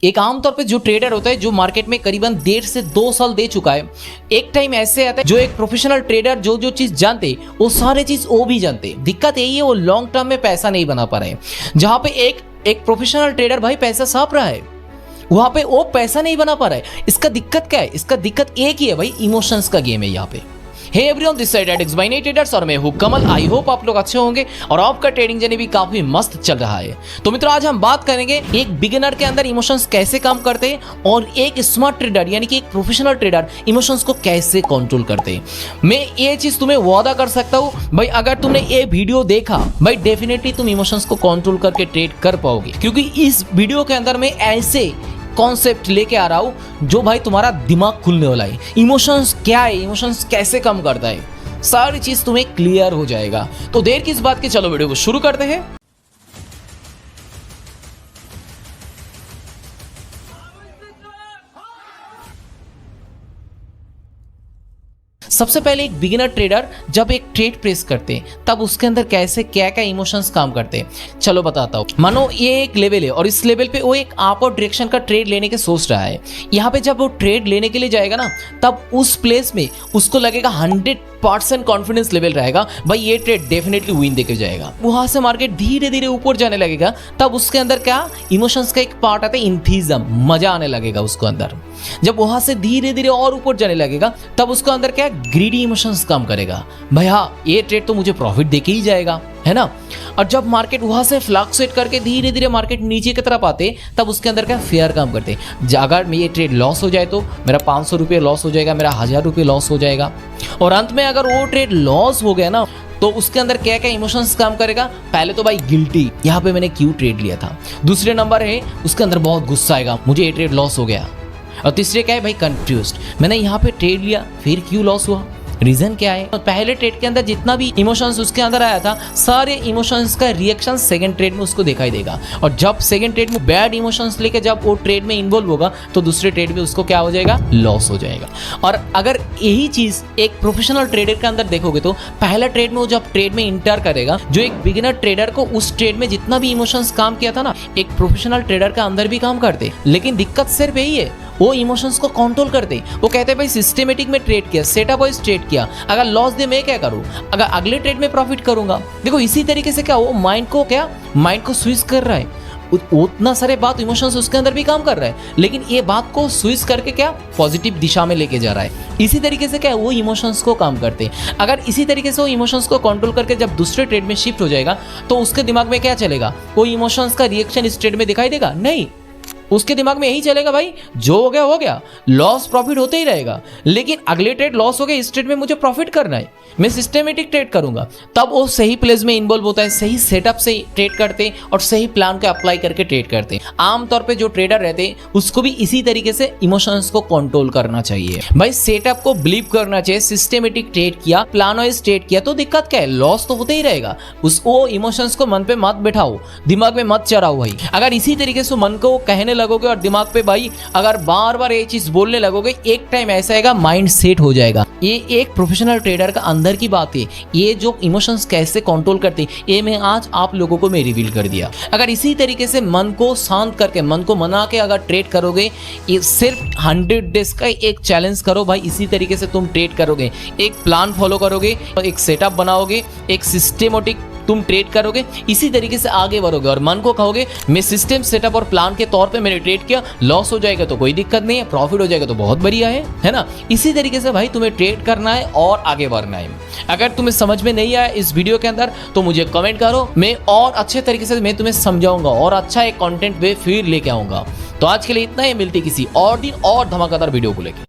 एक आमतौर पे जो ट्रेडर होता है जो मार्केट में करीबन 1.5 से 2 साल दे चुका है, एक टाइम ऐसे आता है जो एक प्रोफेशनल ट्रेडर जो जो चीज जानते वो सारे चीज वो भी जानते। दिक्कत यही है वो लॉन्ग टर्म में पैसा नहीं बना पा रहे हैं। जहां पे एक प्रोफेशनल ट्रेडर भाई पैसा छाप रहा है, वहां पे वो पैसा नहीं बना पा रहा है। इसका दिक्कत क्या है? इसका दिक्कत एक ही है भाई, इमोशंस का गेम है यहाँ पे। Hey everyone, this side at XYZ traders और मैं हूं कमल। आई होप आप लोग अच्छे होंगे और आपका ट्रेडिंग जर्नी भी काफी मस्त चल रहा है। तो मित्रों, आज हम बात करेंगे एक बिगिनर के अंदर इमोशंस कैसे काम करते हैं और एक स्मार्ट ट्रेडर यानी कि एक प्रोफेशनल ट्रेडर इमोशंस को कैसे कंट्रोल करते हैं। मैं ये चीज तुम्हें वादा कर सकता हूं भाई, अगर तुमने ये वीडियो देखा भाई डेफिनेटली तुम इमोशंस को कंट्रोल करके ट्रेड कर पाओगे, क्योंकि इस वीडियो के अंदर मैं ऐसे कॉन्सेप्ट लेके आ रहा हूं जो भाई तुम्हारा दिमाग खुलने वाला है। इमोशंस क्या है, इमोशंस कैसे काम करता है, सारी चीज तुम्हें क्लियर हो जाएगा। तो देर किस बात की, चलो वीडियो को शुरू करते हैं। सबसे पहले एक बिगिनर ट्रेडर जब एक ट्रेड प्रेस करते हैं तब उसके अंदर कैसे क्या क्या इमोशंस काम करते हैं, चलो बताता हूँ। मानो ये एक लेवल है और इस लेवल पे वो एक अपवर्ड डायरेक्शन का ट्रेड लेने के सोच रहा है। यहाँ पे जब वो ट्रेड लेने के लिए जाएगा ना, तब उस प्लेस में उसको लगेगा 100% कॉन्फिडेंस लेवल रहेगा भाई ये ट्रेड डेफिनेटली विन देके जाएगा। वहां से मार्केट धीरे धीरे ऊपर जाने लगेगा, तब उसके अंदर क्या इमोशंस का एक पार्ट आता है, इंथीजम, मजा आने लगेगा उसको अंदर। जब वहां से धीरे धीरे और ऊपर जाने लगेगा तब उसको अंदर क्या ग्रीडी इमोशंस काम करेगा भाई, हाँ ये ट्रेड तो मुझे प्रॉफिट देके ही जाएगा, है ना। और जब मार्केट वहां से फ्लक्चुएट करके धीरे धीरे मार्केट नीचे की तरफ आते तब उसके अंदर क्या फेयर काम करते। अगर ये ट्रेड लॉस हो जाए तो मेरा 500 रुपये लॉस हो जाएगा, मेरा 1000 रुपये लॉस हो जाएगा। और अंत में अगर वो ट्रेड लॉस हो गया ना तो उसके अंदर क्या क्या इमोशंस काम करेगा। पहले तो भाई गिल्टी, यहाँ पे मैंने क्यों ट्रेड लिया था। दूसरे नंबर है उसके अंदर बहुत गुस्सा आएगा, मुझे ये ट्रेड लॉस हो गया। और तीसरे क्या है भाई कंफ्यूज्ड, मैंने यहाँ पे ट्रेड लिया फिर क्यों लॉस हुआ, रीजन क्या है। तो पहले ट्रेड के अंदर जितना भी इमोशंस उसके अंदर आया था सारे इमोशंस का रिएक्शन सेकंड ट्रेड में उसको दिखाई देगा। और जब सेकंड ट्रेड में बैड इमोशंस लेके जब वो ट्रेड में इन्वॉल्व होगा तो दूसरे ट्रेड में उसको क्या हो जाएगा, लॉस हो जाएगा। और अगर यही चीज एक प्रोफेशनल ट्रेडर के अंदर देखोगे तो पहला ट्रेड में वो जब ट्रेड में इंटर करेगा, जो एक बिगिनर ट्रेडर को उस ट्रेड में जितना भी इमोशंस काम किया था ना, एक प्रोफेशनल ट्रेडर का अंदर भी काम करते। लेकिन दिक्कत सिर्फ यही है वो इमोशंस को कंट्रोल करते। वो कहते हैं भाई सिस्टमेटिक में ट्रेड किया, सेटअप वाइज ट्रेड किया, अगर लॉस दे मैं क्या करूं, अगर अगले ट्रेड में प्रॉफिट करूंगा। देखो इसी तरीके से क्या वो माइंड को स्विच कर रहा है। उतना सारे बात इमोशंस उसके अंदर भी काम कर रहा है, लेकिन ये बात को स्विच करके क्या पॉजिटिव दिशा में लेके जा रहा है। इसी तरीके से क्या वो इमोशंस को काम करते हैं। अगर इसी तरीके से वो इमोशंस को कंट्रोल करके जब दूसरे ट्रेड में शिफ्ट हो जाएगा तो उसके दिमाग में क्या चलेगा, वो इमोशंस का रिएक्शन इस ट्रेड में दिखाई देगा नहीं। उसके दिमाग में यही चलेगा भाई जो हो गया, लॉस प्रॉफिट होते ही रहेगा, लेकिन अगले ट्रेड लॉस हो गया, इस ट्रेड में मुझे प्रॉफिट करना है, मैं सिस्टमेटिक ट्रेड करूंगा। तब वो सही प्लेस में इन्वॉल्व होता है, सही सेटअप से ट्रेड करते हैं और सही प्लान को अप्लाई करके ट्रेड करते हैं। आमतौर पे जो ट्रेडर रहते हैं उसको भी इसी तरीके से इमोशंस को कंट्रोल करना चाहिए भाई। सेटअप को बिलीव करना चाहिए, सिस्टमेटिक ट्रेड किया, प्लान वाइज ट्रेड किया तो दिक्कत क्या है, लॉस तो होते ही रहेगा। वो इमोशंस को मन पे मत बैठाओ, दिमाग में मत चढ़ाओ भाई। अगर इसी तरीके से मन को कहने लगोगे और दिमाग पे भाई अगर बार बार ये चीज बोलने लगोगे, एक टाइम ऐसा आएगा माइंड सेट हो जाएगा। ये एक प्रोफेशनल ट्रेडर का अंदर की बात है। ये जो इमोशंस कैसे कंट्रोल करते हैं ये मैं आज आप लोगों को मैं रिवील कर दिया। अगर इसी तरीके से मन को शांत करके, मन को मना के अगर ट्रेड करोगे, ये सिर्फ 100 डेज का एक चैलेंज करो भाई, इसी तरीके से तुम ट्रेड करोगे, एक प्लान फॉलो करोगे, एक सेटअप बनाओगे, एक सिस्टमेटिक तुम ट्रेड करोगे, इसी तरीके से आगे बढ़ोगे और मन को कहोगे मैं सिस्टम सेटअप और प्लान के तौर पे मैंने ट्रेड किया, लॉस हो जाएगा तो कोई दिक्कत नहीं है, प्रॉफिट हो जाएगा तो बहुत बढ़िया है ना। इसी तरीके से भाई तुम्हें ट्रेड करना है और आगे बढ़ना है। अगर तुम्हें समझ में नहीं आया इस वीडियो के अंदर तो मुझे कमेंट करो, मैं और अच्छे तरीके से मैं तुम्हें समझाऊंगा और अच्छा एक कंटेंट वे फिर लेके आऊंगा। तो आज के लिए इतना ही, मिलती किसी और दिन और धमाकेदार वीडियो को लेकर।